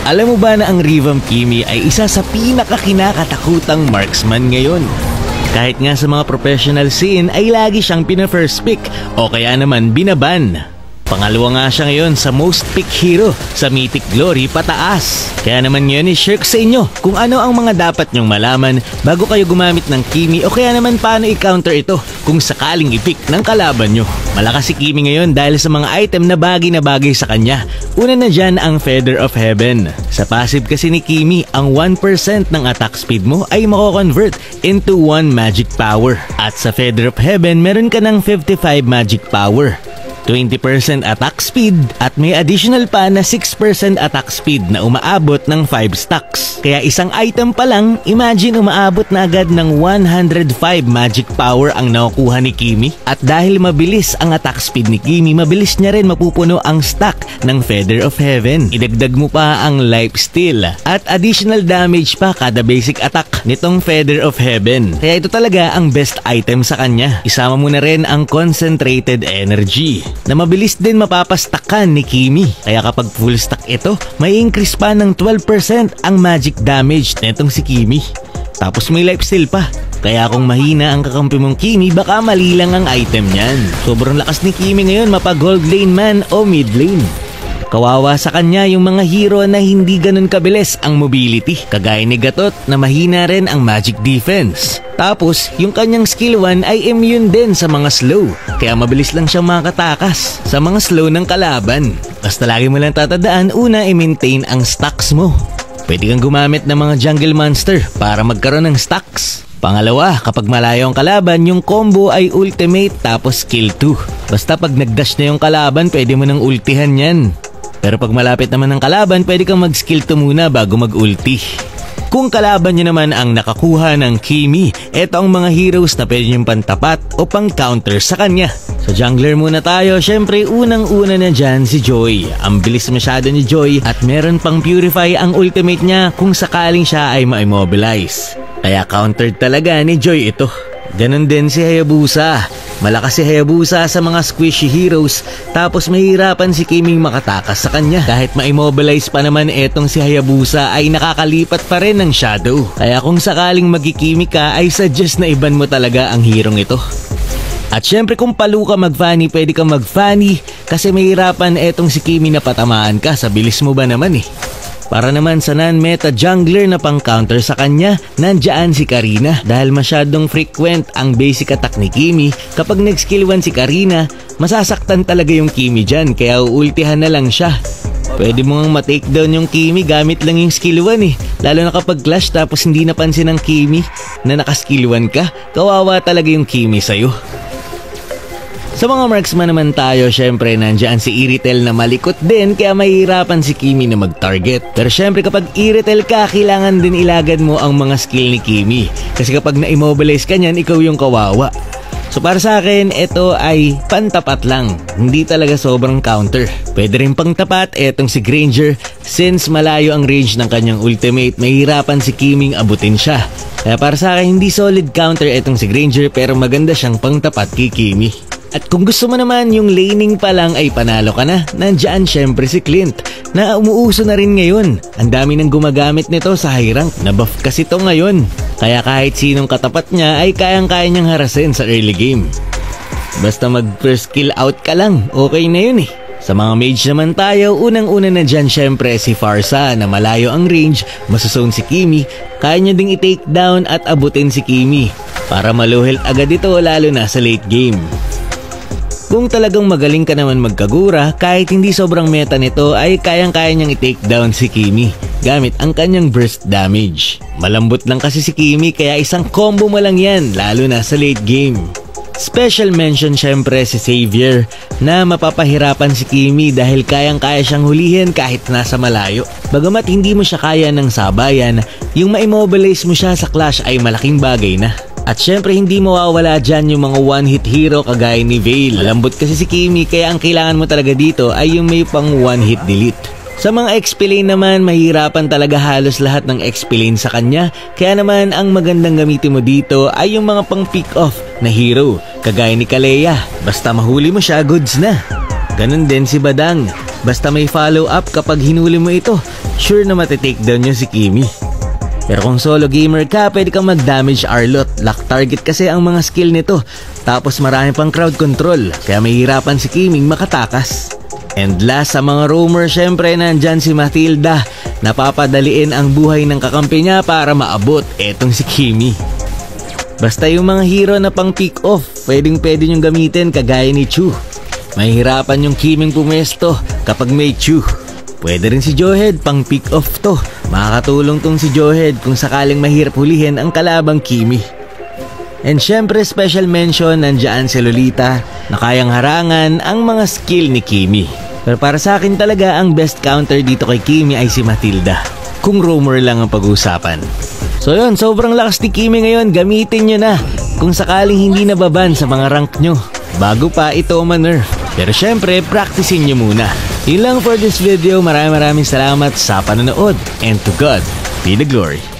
Alam mo ba na ang Revamp Kimi ay isa sa pinakakinakatakutang marksman ngayon? Kahit nga sa mga professional scene ay lagi siyang pina-first pick o kaya naman binaban. Pangalawa nga siya ngayon sa most pick hero sa Mythic Glory pataas. Kaya naman ngayon i-share ko sa inyo kung ano ang mga dapat nyong malaman bago kayo gumamit ng Kimi o kaya naman paano i-counter ito kung sakaling i-pick ng kalaban nyo. Malakas si Kimi ngayon dahil sa mga item na bagay sa kanya. Una na dyan ang Feather of Heaven. Sa passive kasi ni Kimi, ang 1% ng attack speed mo ay mako-convert into 1 magic power. At sa Feather of Heaven, meron ka ng 55 magic power. 20% attack speed at may additional pa na 6% attack speed na umaabot ng 5 stacks. Kaya isang item pa lang, imagine umaabot na agad ng 105 magic power ang nakukuha ni Kimi. At dahil mabilis ang attack speed ni Kimi, mabilis niya rin mapupuno ang stack ng Feather of Heaven. Idagdag mo pa ang lifesteal at additional damage pa kada basic attack nitong Feather of Heaven. Kaya ito talaga ang best item sa kanya. Isama mo na rin ang concentrated energy na mabilis din mapapastakan ni Kimi. Kaya kapag full stack ito, may increase pa ng 12% ang magic damage nitong si Kimi. Tapos may lifesteal pa. Kaya kung mahina ang kakampi mong Kimi, baka mali lang ang item niyan. Sobrang lakas ni Kimi ngayon mapa gold lane man o mid lane. Kawawa sa kanya yung mga hero na hindi ganun kabilis ang mobility. Kagaya ni Gatot na mahina rin ang magic defense. Tapos, yung kanyang skill 1 ay immune din sa mga slow. Kaya mabilis lang siyang makatakas sa mga slow ng kalaban. Basta lagi mo lang tatandaan, una i-maintain ang stacks mo. Pwede kang gumamit ng mga jungle monster para magkaroon ng stacks. Pangalawa, kapag malayo ang kalaban, yung combo ay ultimate tapos skill 2. Basta pag nagdash na yung kalaban, pwede mo nang ultihan yan. Pero pag malapit naman ng kalaban, pwede kang mag-skill 2 muna bago mag-ulti. Kung kalaban nyo naman ang nakakuha ng Kimi, eto ang mga heroes na pwede nyo pantapat o pang-counter sa kanya. Sa jungler muna tayo, syempre unang-una na dyan si Joy. Ang bilis masyado ni Joy at meron pang purify ang ultimate niya kung sakaling siya ay ma-immobilize. Kaya countered talaga ni Joy ito. Ganon din si Hayabusa. Malakas si Hayabusa sa mga squishy heroes tapos mahirapan si Kiming makatakas sa kanya. Kahit ma-immobilize pa naman etong si Hayabusa ay nakakalipat pa rin ng shadow. Kaya kung sakaling magkikimi ka ay suggest na iban mo talaga ang hirong ito. At syempre kung palu ka mag-funny, pwede kang mag-funny kasi mahirapan etong si Kimi na patamaan ka sa bilis mo ba naman eh. Para naman sa non-meta jungler na pang-counter sa kanya, nandiyan si Karina. Dahil masyadong frequent ang basic attack ni Kimi, kapag nag-skill 1 si Karina, masasaktan talaga yung Kimi dyan, kaya uultihan na lang siya. Pwede mo nga ma-takedown yung Kimi gamit lang yung skill 1 eh. Lalo na kapag clash tapos hindi napansin ng Kimi na naka-skill 1 ka, kawawa talaga yung Kimi sa'yo. Sa mga marksman naman tayo, syempre nandiyan si Iritel na malikot din kaya mahirapan si Kimi na mag-target. Pero syempre kapag Iritel ka, kailangan din ilagad mo ang mga skill ni Kimi. Kasi kapag na-immobilize ka niyan, ikaw yung kawawa. So para sa akin, ito ay pantapat lang. Hindi talaga sobrang counter. Pwede rin pang tapat etong si Granger. Since malayo ang range ng kanyang ultimate, mahirapan si Kiming abutin siya. Kaya para sa akin, hindi solid counter etong si Granger pero maganda siyang pang tapat kay Kimi. At kung gusto mo naman yung laning pa lang ay panalo ka na, nandiyan syempre si Clint na umuuso na rin ngayon. Ang dami nang gumagamit nito sa high rank, na-buff kasi to ngayon. Kaya kahit sinong katapat niya ay kayang-kaya niyang harasin sa early game. Basta mag first kill out ka lang, okay na yun eh. Sa mga mage naman tayo, unang-una na dyan syempre si Pharsa na malayo ang range, masusone si Kimi, kaya niya ding i-take down at abutin si Kimi para maluhil agad ito lalo na sa late game. Kung talagang magaling ka naman magkagura, kahit hindi sobrang meta nito ay kayang-kaya niyang i-take down si Kimi gamit ang kanyang burst damage. Malambot lang kasi si Kimi kaya isang combo mo lang yan lalo na sa late game. Special mention syempre si Xavier na mapapahirapan si Kimi dahil kayang-kaya siyang hulihin kahit nasa malayo. Bagamat hindi mo siya kaya ng sabayan, yung ma-immobilize mo siya sa clash ay malaking bagay na. At syempre hindi mawawala dyan yung mga one-hit hero kagaya ni Veil. Malambot kasi si Kimi kaya ang kailangan mo talaga dito ay yung may pang one-hit delete. Sa mga XP lane naman, mahirapan talaga halos lahat ng XP lane sa kanya. Kaya naman ang magandang gamitin mo dito ay yung mga pang pick off na hero kagaya ni Kalea. Basta mahuli mo siya, goods na. Ganon din si Badang. Basta may follow up kapag hinuli mo ito, sure na matitake down nyo si Kimi. Pero kung solo gamer ka, pwede kang mag-damage Arlot. Lock target kasi ang mga skill nito. Tapos marami pang crowd control, kaya mahihirapan si Kiming makatakas. And last sa mga roamer, syempre nandyan si Matilda. Napapadaliin ang buhay ng kakampi niya para maabot etong si Kimi. Basta yung mga hero na pang pick off, pwede nyong gamitin kagaya ni Chu. Mahihirapan yung Kiming pumesto kapag may Chu. Pwede rin si Johead pang pick off to. Makakatulong tong si Johead kung sakaling mahirap hulihin ang kalabang Kimi. And syempre special mention nandiyan si Lolita na kayang harangan ang mga skill ni Kimi. Pero para sa akin talaga ang best counter dito kay Kimi ay si Matilda. Kung roamer lang ang pag-uusapan. So yun, sobrang lakas ni Kimi ngayon, gamitin nyo na kung sakaling hindi nababan sa mga rank nyo. Bago pa ito ma-nerf. Pero syempre, practicein nyo muna. Yun lang for this video. Maraming salamat sa panonood. And to God be the glory.